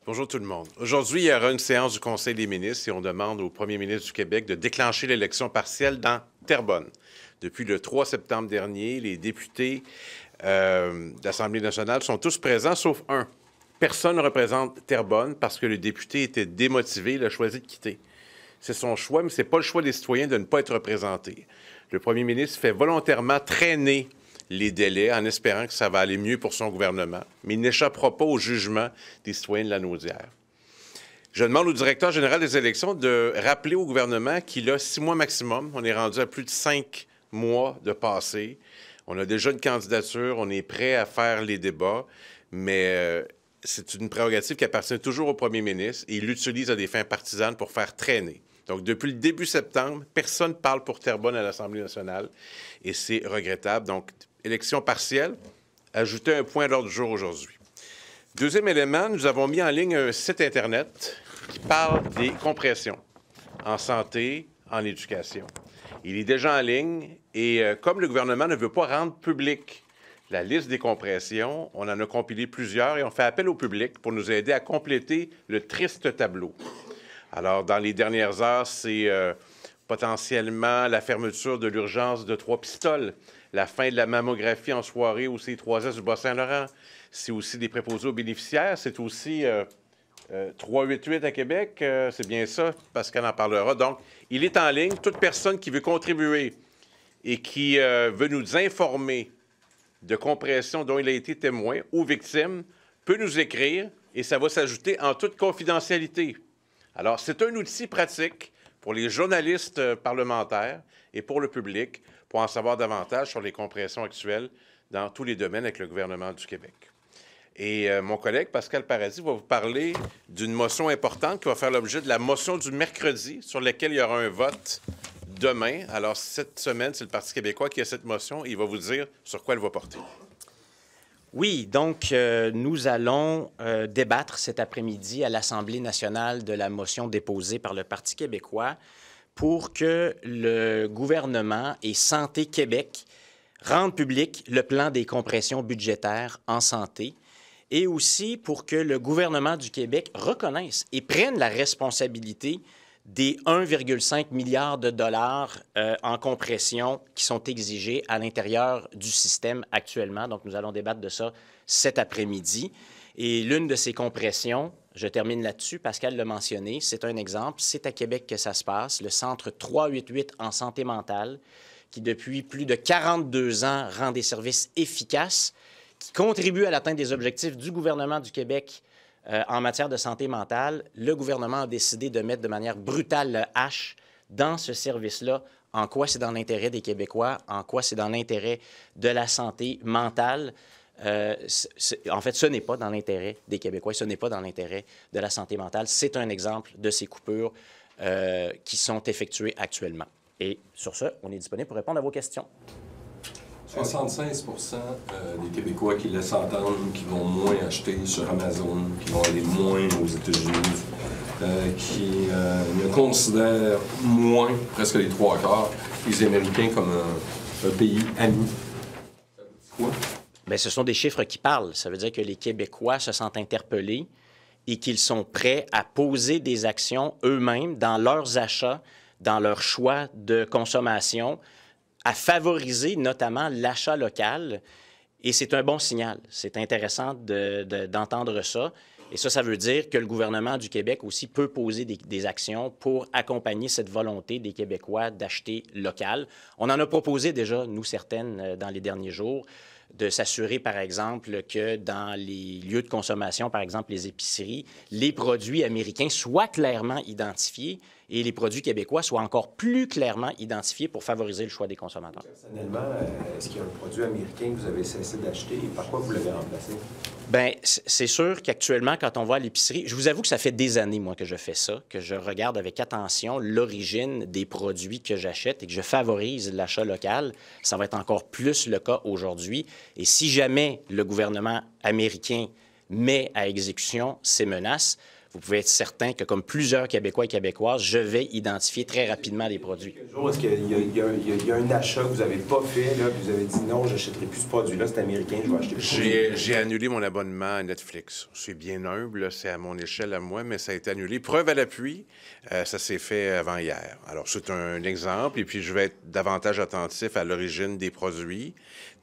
Bonjour tout le monde. Aujourd'hui, il y aura une séance du Conseil des ministres et on demande au premier ministre du Québec de déclencher l'élection partielle dans Terrebonne. Depuis le 3 septembre dernier, les députés de l'Assemblée nationale sont tous présents, sauf un. Personne ne représente Terrebonne parce que le député était démotivé, il a choisi de quitter. C'est son choix, mais ce n'est pas le choix des citoyens de ne pas être représentés. Le premier ministre fait volontairement traîner les délais en espérant que ça va aller mieux pour son gouvernement, mais il n'échappera pas au jugement des citoyens de la Naudière. Je demande au directeur général des élections de rappeler au gouvernement qu'il a 6 mois maximum. On est rendu à plus de 5 mois de passé. On a déjà une candidature, on est prêt à faire les débats, mais c'est une prérogative qui appartient toujours au premier ministre et il l'utilise à des fins partisanes pour faire traîner. Donc, depuis le début septembre, personne ne parle pour Terrebonne à l'Assemblée nationale et c'est regrettable. Donc, élection partielle, ajouter un point à l'ordre du jour aujourd'hui. Deuxième élément, nous avons mis en ligne un site Internet qui parle des compressions en santé, en éducation. Il est déjà en ligne et comme le gouvernement ne veut pas rendre public la liste des compressions, on en a compilé plusieurs et on fait appel au public pour nous aider à compléter le triste tableau. Alors, dans les dernières heures, c'est potentiellement la fermeture de l'urgence de Trois-Pistoles, la fin de la mammographie en soirée au C3S du Bas-Saint-Laurent. C'est aussi des préposés aux bénéficiaires. C'est aussi 388 à Québec. C'est bien ça, Pascal en parlera. Donc, il est en ligne. Toute personne qui veut contribuer et qui veut nous informer de compression dont il a été témoin ou victime peut nous écrire et ça va s'ajouter en toute confidentialité. Alors, c'est un outil pratique pour les journalistes parlementaires et pour le public pour en savoir davantage sur les compressions actuelles dans tous les domaines avec le gouvernement du Québec. Et mon collègue Pascal Paradis va vous parler d'une motion importante qui va faire l'objet de la motion du mercredi sur laquelle il y aura un vote demain. Alors, cette semaine, c'est le Parti québécois qui a cette motion et il va vous dire sur quoi elle va porter. Oui, donc nous allons débattre cet après-midi à l'Assemblée nationale de la motion déposée par le Parti québécois pour que le gouvernement et Santé Québec rendent public le plan des compressions budgétaires en santé et aussi pour que le gouvernement du Québec reconnaisse et prenne la responsabilité des 1,5 milliard de dollars en compression qui sont exigés à l'intérieur du système actuellement. Donc, nous allons débattre de ça cet après-midi. Et l'une de ces compressions, je termine là-dessus, Pascal l'a mentionné, c'est un exemple, c'est à Québec que ça se passe, le Centre 388 en santé mentale, qui depuis plus de 42 ans rend des services efficaces, qui contribuent à l'atteinte des objectifs du gouvernement du Québec en matière de santé mentale. Le gouvernement a décidé de mettre de manière brutale le H dans ce service-là. En quoi c'est dans l'intérêt des Québécois? En quoi c'est dans l'intérêt de la santé mentale? En fait, ce n'est pas dans l'intérêt des Québécois, ce n'est pas dans l'intérêt de la santé mentale. C'est un exemple de ces coupures qui sont effectuées actuellement. Et sur ce, on est disponible pour répondre à vos questions. 76 des Québécois qui laissent entendre qu'ils vont moins acheter sur Amazon, qui vont aller moins aux États-Unis, qui ne considèrent moins, presque les 3/4, les Américains comme un pays ami. Quoi? Bien, ce sont des chiffres qui parlent. Ça veut dire que les Québécois se sentent interpellés et qu'ils sont prêts à poser des actions eux-mêmes dans leurs achats, dans leurs choix de consommation, à favoriser notamment l'achat local. Et c'est un bon signal. C'est intéressant d'entendre ça. Et ça veut dire que le gouvernement du Québec aussi peut poser des actions pour accompagner cette volonté des Québécois d'acheter local. On en a proposé déjà, nous, certaines, dans les derniers jours, de s'assurer, par exemple, que dans les lieux de consommation, par exemple les épiceries, les produits américains soient clairement identifiés et les produits québécois soient encore plus clairement identifiés pour favoriser le choix des consommateurs. Personnellement, est-ce qu'il y a un produit américain que vous avez cessé d'acheter et par quoi vous l'avez remplacé? Bien, c'est sûr qu'actuellement, quand on va à l'épicerie, je vous avoue que ça fait des années, moi, que je fais ça, que je regarde avec attention l'origine des produits que j'achète et que je favorise l'achat local. Ça va être encore plus le cas aujourd'hui. Et si jamais le gouvernement américain met à exécution ces menaces, vous pouvez être certain que, comme plusieurs Québécois et Québécoises, je vais identifier très rapidement des produits. Est-ce qu'il y a un achat que vous n'avez pas fait, là, puis vous avez dit non, je n'achèterai plus ce produit-là, c'est américain, je vais acheter plus. J'ai annulé mon abonnement à Netflix. C'est bien humble, là, c'est à mon échelle à moi, mais ça a été annulé. Preuve à l'appui, ça s'est fait avant hier. Alors, c'est un exemple, et puis je vais être davantage attentif à l'origine des produits,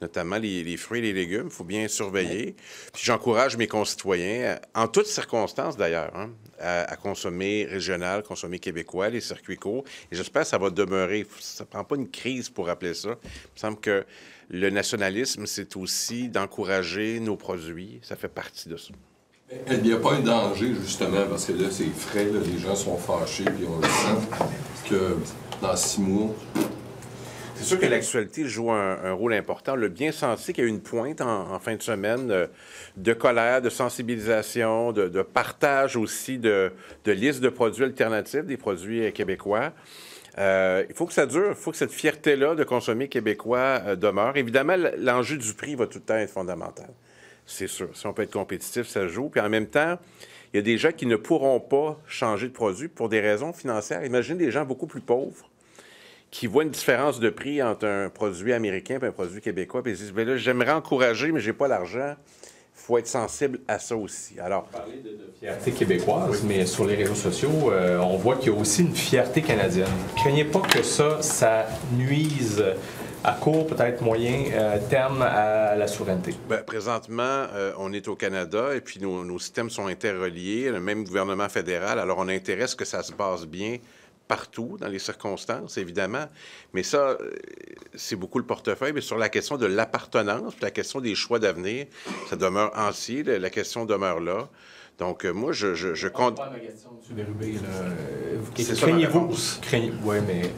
notamment les fruits et les légumes. Il faut bien surveiller. Puis j'encourage mes concitoyens, en toutes circonstances d'ailleurs, hein, à consommer régional, consommer québécois, les circuits courts. Et j'espère que ça va demeurer. Ça ne prend pas une crise pour rappeler ça. Il me semble que le nationalisme, c'est aussi d'encourager nos produits. Ça fait partie de ça. Il n'y a pas un danger, justement, parce que là, c'est frais, là, les gens sont fâchés, puis on le sent, que dans 6 mois... C'est sûr que l'actualité joue un rôle important. On l'a bien senti qu'il y a eu une pointe en fin de semaine de colère, de sensibilisation, de partage aussi de listes de produits alternatifs, des produits québécois. Il faut que ça dure, il faut que cette fierté-là de consommer québécois demeure. Évidemment, l'enjeu du prix va tout le temps être fondamental. C'est sûr. Si on peut être compétitif, ça joue. Puis en même temps, il y a des gens qui ne pourront pas changer de produit pour des raisons financières. Imaginez des gens beaucoup plus pauvres qui voient une différence de prix entre un produit américain et un produit québécois, puis ils disent, bien là, j'aimerais encourager, mais j'ai pas l'argent. Il faut être sensible à ça aussi. Alors, vous parlez de fierté québécoise, oui. Mais sur les réseaux sociaux, on voit qu'il y a aussi une fierté canadienne. Craignez pas que ça nuise à court, peut-être moyen terme à la souveraineté? Bien, présentement, on est au Canada et puis nos systèmes sont interreliés, le même gouvernement fédéral, alors on a intérêt à ce que ça se passe bien partout, dans les circonstances, évidemment. Mais ça, c'est beaucoup le portefeuille. Mais sur la question de l'appartenance, la question des choix d'avenir, ça demeure entier. La question demeure là. Donc, moi, je compte... Ma question, M. Bérubé, craignez-vous... Oui, mais...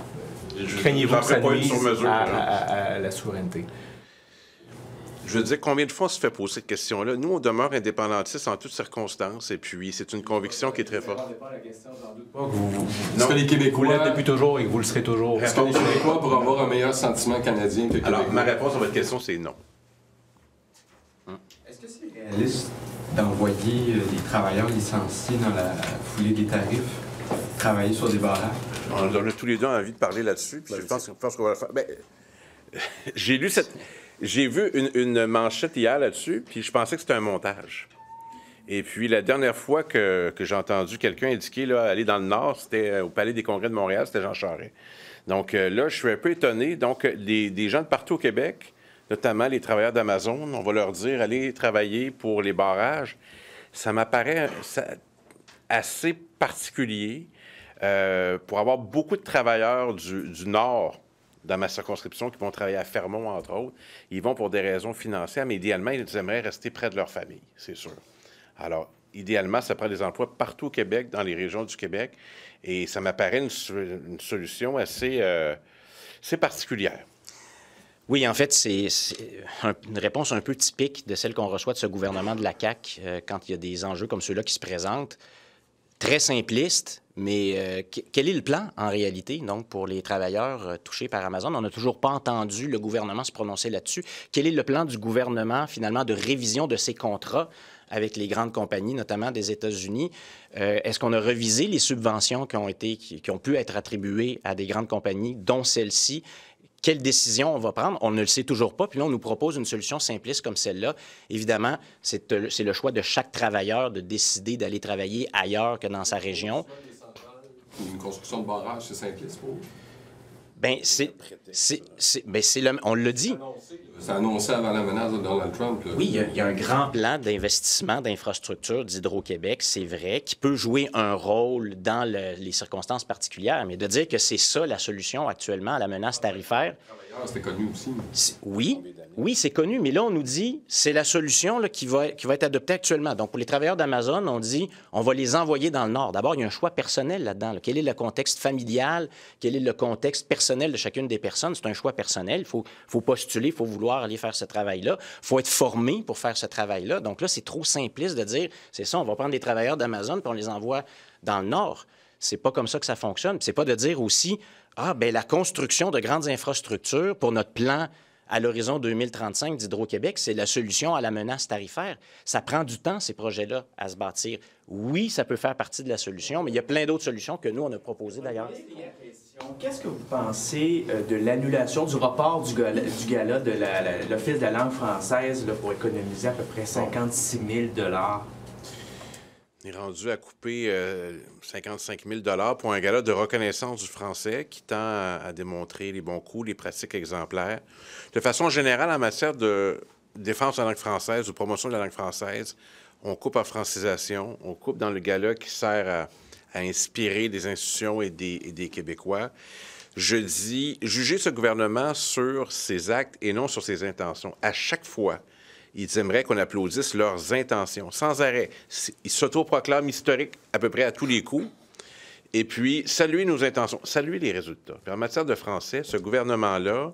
Craignez-vous que ça nuise à la souveraineté? Je veux dire, combien de fois on se fait poser cette question-là? Nous, on demeure indépendantistes en toutes circonstances, et puis c'est une conviction qui est très forte. Est-ce que les Québécois l'êtes depuis toujours et que vous le serez toujours? Est-ce que les Québécois pourraient avoir un meilleur sentiment canadien que les Québécois? Alors, ma réponse à votre question, c'est non. Est-ce que c'est réaliste d'envoyer des travailleurs licenciés dans la foulée des tarifs travailler sur des barrages? On a tous les deux envie de parler là-dessus, puis je pense qu'on va le faire. Bien, j'ai vu une manchette hier là-dessus, puis je pensais que c'était un montage. Et puis, la dernière fois que j'ai entendu quelqu'un indiquer là, aller dans le Nord, c'était au Palais des Congrès de Montréal, c'était Jean Charest. Donc là, je suis un peu étonné. Donc, des gens de partout au Québec, notamment les travailleurs d'Amazon, on va leur dire, allez travailler pour les barrages. Ça m'apparaît assez particulier pour avoir beaucoup de travailleurs du Nord dans ma circonscription qui vont travailler à Fermont, entre autres. Ils vont pour des raisons financières, mais idéalement, ils aimeraient rester près de leur famille, c'est sûr. Alors, idéalement, ça prend des emplois partout au Québec, dans les régions du Québec, et ça m'apparaît une solution assez particulière. Oui, en fait, c'est une réponse un peu typique de celle qu'on reçoit de ce gouvernement de la CAQ quand il y a des enjeux comme ceux-là qui se présentent. Très simpliste, mais quel est le plan en réalité, donc, pour les travailleurs touchés par Amazon? On n'a toujours pas entendu le gouvernement se prononcer là-dessus. Quel est le plan du gouvernement, finalement, de révision de ces contrats avec les grandes compagnies, notamment des États-Unis? Est-ce qu'on a revisé les subventions qui ont pu être attribuées à des grandes compagnies, dont celle-ci? Quelle décision on va prendre? On ne le sait toujours pas. Puis là, on nous propose une solution simpliste comme celle-là. Évidemment, c'est le choix de chaque travailleur de décider d'aller travailler ailleurs que dans sa région. Une construction de barrage, c'est simpliste pour vous? Bien, on l'a dit. C'est annoncé avant la menace de Donald Trump. Là. Oui, il y a un grand plan d'investissement d'infrastructures d'Hydro-Québec, c'est vrai, qui peut jouer un rôle dans les circonstances particulières, mais de dire que c'est ça la solution actuellement à la menace tarifaire... C'était connu aussi. Oui, c'est connu, mais là, on nous dit c'est la solution là, qui va être adoptée actuellement. Donc, pour les travailleurs d'Amazon, on dit on va les envoyer dans le Nord. D'abord, il y a un choix personnel là-dedans. Là. Quel est le contexte familial? Quel est le contexte personnel de chacune des personnes? C'est un choix personnel. Il faut postuler, il faut vouloir aller faire ce travail-là. Il faut être formé pour faire ce travail-là. Donc là, c'est trop simpliste de dire c'est ça, on va prendre des travailleurs d'Amazon puis on les envoie dans le Nord. C'est pas comme ça que ça fonctionne. C'est pas de dire aussi la construction de grandes infrastructures pour notre plan à l'horizon 2035 d'Hydro-Québec, c'est la solution à la menace tarifaire. Ça prend du temps, ces projets-là, à se bâtir. Oui, ça peut faire partie de la solution, mais il y a plein d'autres solutions que nous, on a proposées d'ailleurs. Qu'est-ce que vous pensez de l'annulation, du report du gala de l'Office de la langue française là, pour économiser à peu près 56 000 $? On est rendu à couper 55 000 $ pour un gala de reconnaissance du français qui tend à démontrer les bons coups, les pratiques exemplaires. De façon générale, en matière de défense de la langue française ou promotion de la langue française, on coupe en francisation, on coupe dans le gala qui sert à inspirer des institutions et des Québécois. Je dis, jugez ce gouvernement sur ses actes et non sur ses intentions. À chaque fois, ils aimeraient qu'on applaudisse leurs intentions, sans arrêt. Ils s'autoproclament historiques à peu près à tous les coups. Et puis, saluer nos intentions, saluer les résultats. Puis en matière de français, ce gouvernement-là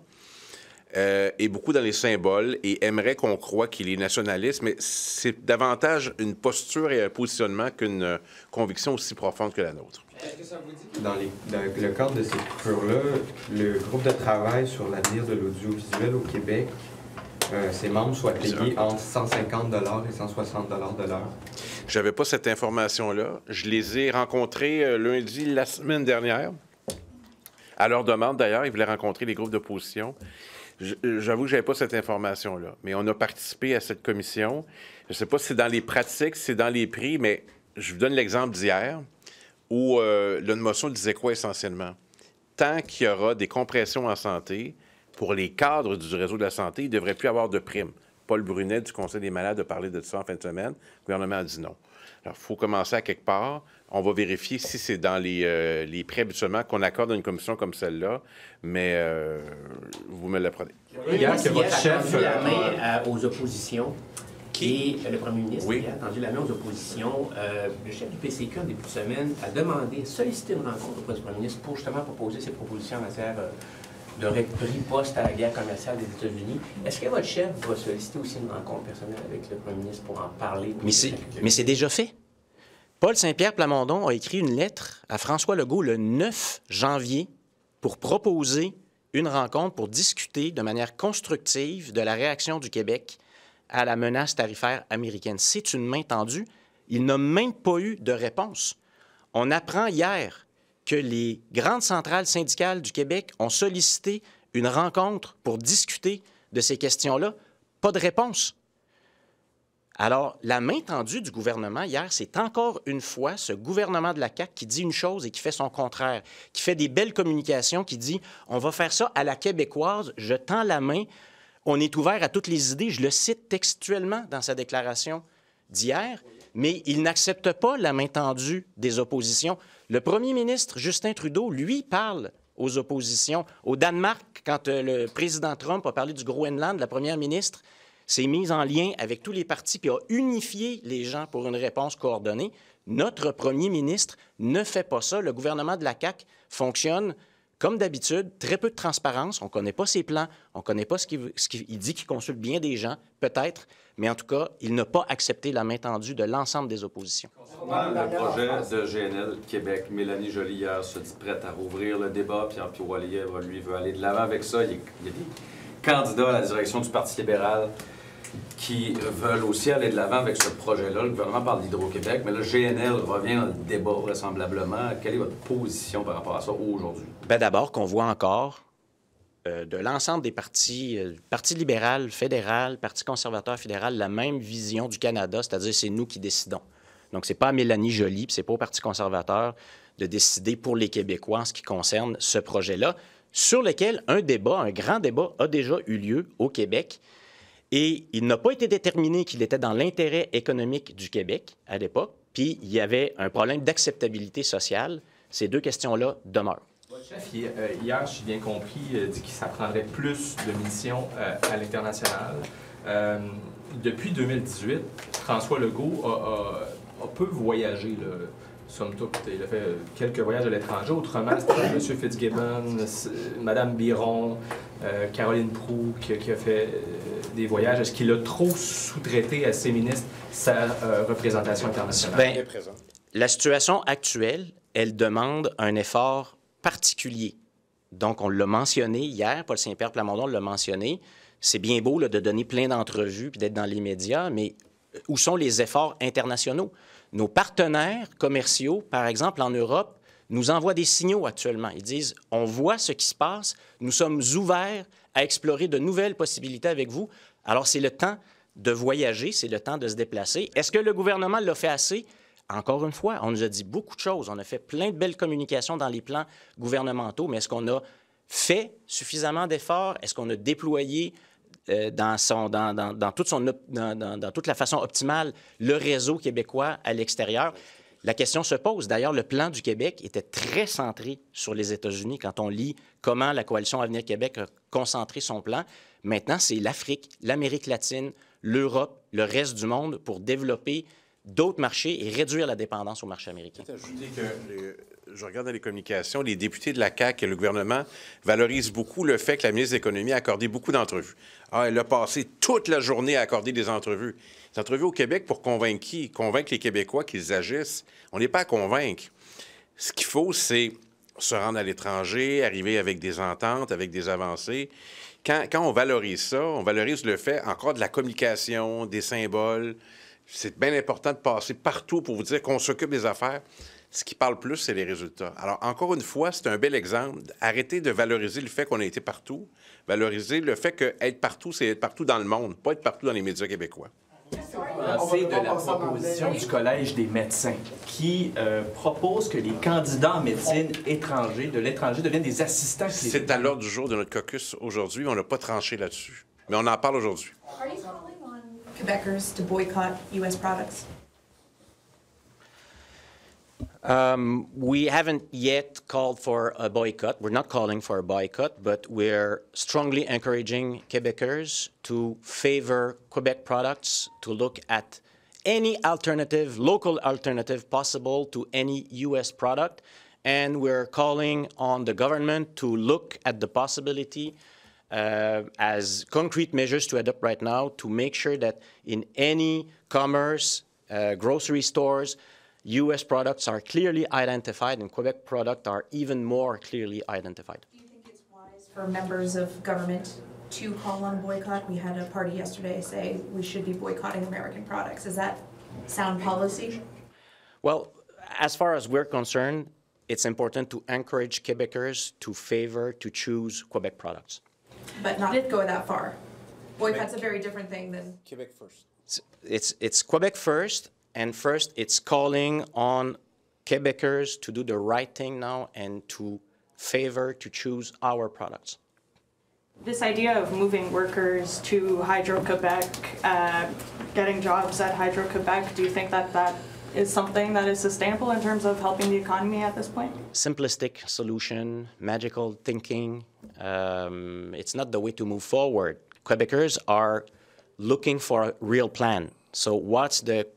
est beaucoup dans les symboles et aimerait qu'on croie qu'il est nationaliste, mais c'est davantage une posture et un positionnement qu'une conviction aussi profonde que la nôtre. Est-ce que ça vous dit que dans le cadre de ces coupures-là, le groupe de travail sur l'avenir de l'audiovisuel au Québec, ses membres soient payés entre 150 $ et 160 $ de l'heure? J'avais pas cette information-là. Je les ai rencontrés lundi la semaine dernière. À leur demande, d'ailleurs, ils voulaient rencontrer les groupes d'opposition. J'avoue que je n'avais pas cette information-là. Mais on a participé à cette commission. Je ne sais pas si c'est dans les pratiques, si c'est dans les prix, mais je vous donne l'exemple d'hier où une motion disait quoi essentiellement? Tant qu'il y aura des compressions en santé, pour les cadres du réseau de la santé, il ne devrait plus avoir de primes. Paul Brunet du Conseil des malades a parlé de ça en fin de semaine. Le gouvernement a dit non. Alors, il faut commencer à quelque part. On va vérifier si c'est dans les prix habituellement qu'on accorde à une commission comme celle-là, mais vous me l'apprenez. Hier, que votre chef a tendu la main aux oppositions. Et le premier ministre a tendu la main aux oppositions. Le chef du PCQ, en début de semaine, a demandé, sollicité une rencontre auprès du premier ministre pour justement proposer ses propositions en matière de riposte à la guerre commerciale des États-Unis. Est-ce que votre chef va solliciter aussi une rencontre personnelle avec le premier ministre pour en parler? Mais c'est déjà fait. Paul Saint-Pierre Plamondon a écrit une lettre à François Legault le 9 janvier pour proposer une rencontre pour discuter de manière constructive de la réaction du Québec à la menace tarifaire américaine. C'est une main tendue. Il n'a même pas eu de réponse. On apprend hier que les grandes centrales syndicales du Québec ont sollicité une rencontre pour discuter de ces questions-là. Pas de réponse. Alors, la main tendue du gouvernement hier, c'est encore une fois ce gouvernement de la CAQ qui dit une chose et qui fait son contraire, qui fait des belles communications, qui dit « on va faire ça à la québécoise, je tends la main, on est ouvert à toutes les idées ». Je le cite textuellement dans sa déclaration d'hier, mais il n'accepte pas la main tendue des oppositions. Le premier ministre Justin Trudeau, lui, parle aux oppositions. Au Danemark, quand le président Trump a parlé du Groenland, la première ministre s'est mise en lien avec tous les partis puis a unifié les gens pour une réponse coordonnée. Notre premier ministre ne fait pas ça. Le gouvernement de la CAQ fonctionne comme d'habitude, très peu de transparence. On ne connaît pas ses plans, on ne connaît pas ce qu'il dit qu'il consulte bien des gens, peut-être, mais en tout cas, il n'a pas accepté la main tendue de l'ensemble des oppositions. Concernant le projet de GNL Québec, Mélanie Joly hier se dit prête à rouvrir le débat. Pierre Poilievre, lui, veut aller de l'avant avec ça. Il y a des candidats à la direction du Parti libéral qui veulent aussi aller de l'avant avec ce projet-là. Le gouvernement parle d'Hydro-Québec, mais là, GNL revient dans le débat vraisemblablement. Quelle est votre position par rapport à ça aujourd'hui? Bien, d'abord, qu'on voit encore de l'ensemble des partis, Parti libéral fédéral, Parti conservateur fédéral, la même vision du Canada, c'est-à-dire c'est nous qui décidons. Donc, ce n'est pas à Mélanie Joly, puis ce n'est pas au Parti conservateur de décider pour les Québécois en ce qui concerne ce projet-là, sur lequel un débat, un grand débat, a déjà eu lieu au Québec. Et il n'a pas été déterminé qu'il était dans l'intérêt économique du Québec à l'époque, puis il y avait un problème d'acceptabilité sociale. Ces deux questions-là demeurent. Votre chef, hier, si j'ai bien compris, dit qu'il s'apprendrait plus de missions à l'international. Depuis 2018, François Legault a peu voyagé, là, somme toute. Il a fait quelques voyages à l'étranger. Autrement, c'était M. Fitzgibbon, Mme Biron, Caroline Proulx qui a fait des voyages. Est-ce qu'il a trop sous-traité à ses ministres sa représentation internationale? Bien, la situation actuelle, elle demande un effort particulier. Donc, on l'a mentionné hier, Paul Saint-Pierre Plamondon l'a mentionné, c'est bien beau là, de donner plein d'entrevues puis d'être dans les médias, mais où sont les efforts internationaux? Nos partenaires commerciaux, par exemple en Europe, nous envoient des signaux actuellement. Ils disent, on voit ce qui se passe, nous sommes ouverts à explorer de nouvelles possibilités avec vous. Alors, c'est le temps de voyager, c'est le temps de se déplacer. Est-ce que le gouvernement l'a fait assez? Encore une fois, on nous a dit beaucoup de choses. On a fait plein de belles communications dans les plans gouvernementaux, mais est-ce qu'on a fait suffisamment d'efforts? Est-ce qu'on a déployé dans toute la façon optimale le réseau québécois à l'extérieur? La question se pose. D'ailleurs, le plan du Québec était très centré sur les États-Unis quand on lit comment la Coalition Avenir Québec a concentré son plan. Maintenant, c'est l'Afrique, l'Amérique latine, l'Europe, le reste du monde pour développer d'autres marchés et réduire la dépendance au marché américain. Je regarde dans les communications, les députés de la CAQ et le gouvernement valorisent beaucoup le fait que la ministre de l'Économie a accordé beaucoup d'entrevues. Ah, elle a passé toute la journée à accorder des entrevues. Des entrevues au Québec pour convaincre qui? Convaincre les Québécois qu'ils agissent. On n'est pas à convaincre. Ce qu'il faut, c'est se rendre à l'étranger, arriver avec des ententes, avec des avancées. Quand on valorise ça, on valorise le fait encore de la communication, des symboles. C'est bien important de passer partout pour vous dire qu'on s'occupe des affaires. Ce qui parle plus, c'est les résultats. Alors, encore une fois, c'est un bel exemple. Arrêtez de valoriser le fait qu'on a été partout. Valoriser le fait qu'être partout, c'est être partout dans le monde, pas être partout dans les médias québécois. C'est de la proposition du Collège des médecins qui propose que les candidats en médecine étrangers, de l'étranger, deviennent des assistants cliniques. C'est à l'ordre du jour de notre caucus aujourd'hui. On n'a pas tranché là-dessus. Mais on en parle aujourd'hui. Quebecers to boycott U.S. products? We haven't yet called for a boycott. We're not calling for a boycott, but we're strongly encouraging Quebecers to favor Quebec products, to look at any alternative, local alternative possible to any U.S. product. And we're calling on the government to look at the possibility as concrete measures to adopt right now to make sure that in any commerce, grocery stores, U.S. products are clearly identified and Quebec products are even more clearly identified. Do you think it's wise for members of government to call on a boycott? We had a party yesterday say we should be boycotting American products. Is that sound policy? Well, as far as we're concerned, it's important to encourage Quebecers to favor, to choose Quebec products. But not go that far. Boycott's a very different thing than... Quebec first. It's Quebec first, and first it's calling on Quebecers to do the right thing now and to favor, to choose our products. This idea of moving workers to Hydro-Quebec, getting jobs at Hydro-Quebec, do you think that that is something that is sustainable in terms of helping the economy at this point? Simplistic solution, magical thinking, it's not the way to move forward. Quebecers are looking for a real plan. So what's the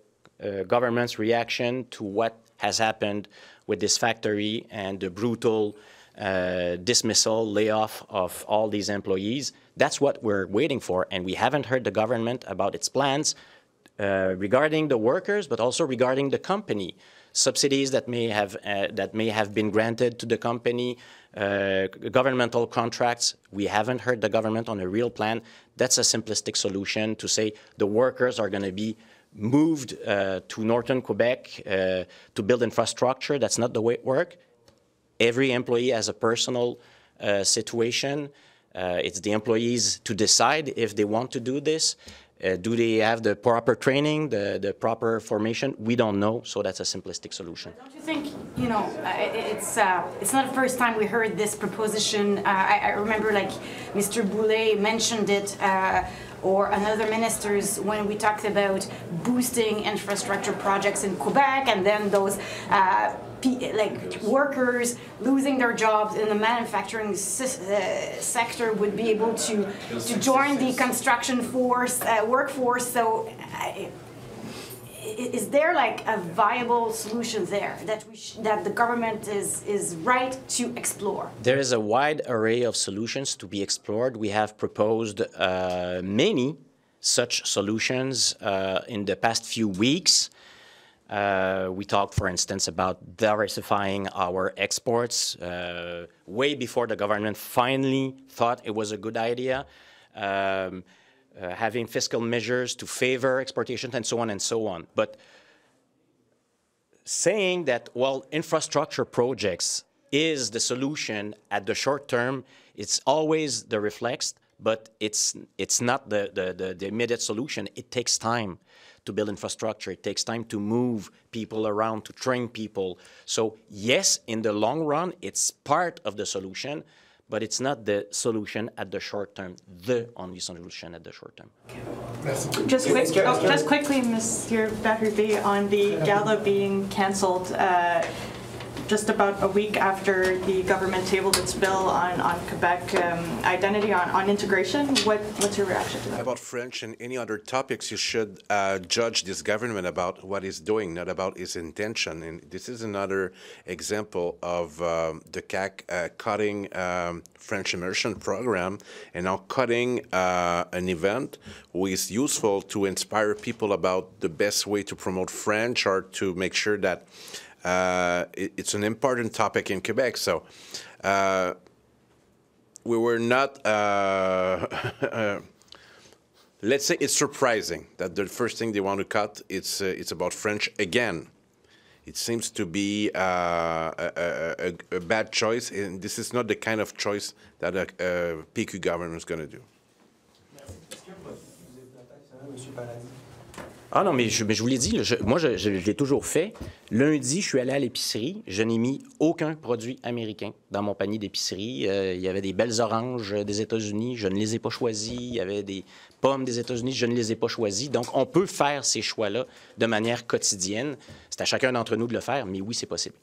government's reaction to what has happened with this factory and the brutal dismissal, layoff of all these employees? That's what we're waiting for, and we haven't heard the government about its plans regarding the workers, but also regarding the company. Subsidies that may have been granted to the company, governmental contracts. We haven't heard the government on a real plan. That's a simplistic solution to say the workers are going to be moved to northern Quebec to build infrastructure. That's not the way it works. Every employee has a personal situation. It's the employees to decide if they want to do this. Do they have the proper training, the proper formation? We don't know, so that's a simplistic solution. Don't you think, you know, it's not the first time we heard this proposition. I remember, like, Mr. Boulay mentioned it, or another ministers when we talked about boosting infrastructure projects in Quebec, and then those like workers losing their jobs in the manufacturing sector would be able to join the construction force workforce. So is there like a viable solution there that that the government is right to explore? There is a wide array of solutions to be explored. We have proposed many such solutions in the past few weeks. We talked, for instance, about diversifying our exports way before the government finally thought it was a good idea. having fiscal measures to favor exportation, and so on and so on. But saying that, well, infrastructure projects is the solution at the short term, it's always the reflex, but it's not the immediate solution. It takes time to build infrastructure. It takes time to move people around, to train people. So yes, in the long run, it's part of the solution, but it's not the solution at the short term, the only solution at the short term. Just quickly, Mr. Berube, on the gala being canceled, just about a week after the government tabled its bill on Quebec identity, on integration. What's your reaction to that? About French and any other topics, you should judge this government about what it's doing, not about its intention. And this is another example of the CAQ cutting French immersion program and now cutting an event which is useful to inspire people about the best way to promote French or to make sure that it's an important topic in Quebec. So we were not, let's say it's surprising that the first thing they want to cut, it's about French again. It seems to be a bad choice, and this is not the kind of choice that a PQ government is going to do. Ah non, mais je vous l'ai dit, moi, je l'ai toujours fait. Lundi, je suis allé à l'épicerie. Je n'ai mis aucun produit américain dans mon panier d'épicerie. Il y avait des belles oranges des États-Unis. Je ne les ai pas choisies. Il y avait des pommes des États-Unis. Je ne les ai pas choisies. Donc, on peut faire ces choix-là de manière quotidienne. C'est à chacun d'entre nous de le faire, mais oui, c'est possible.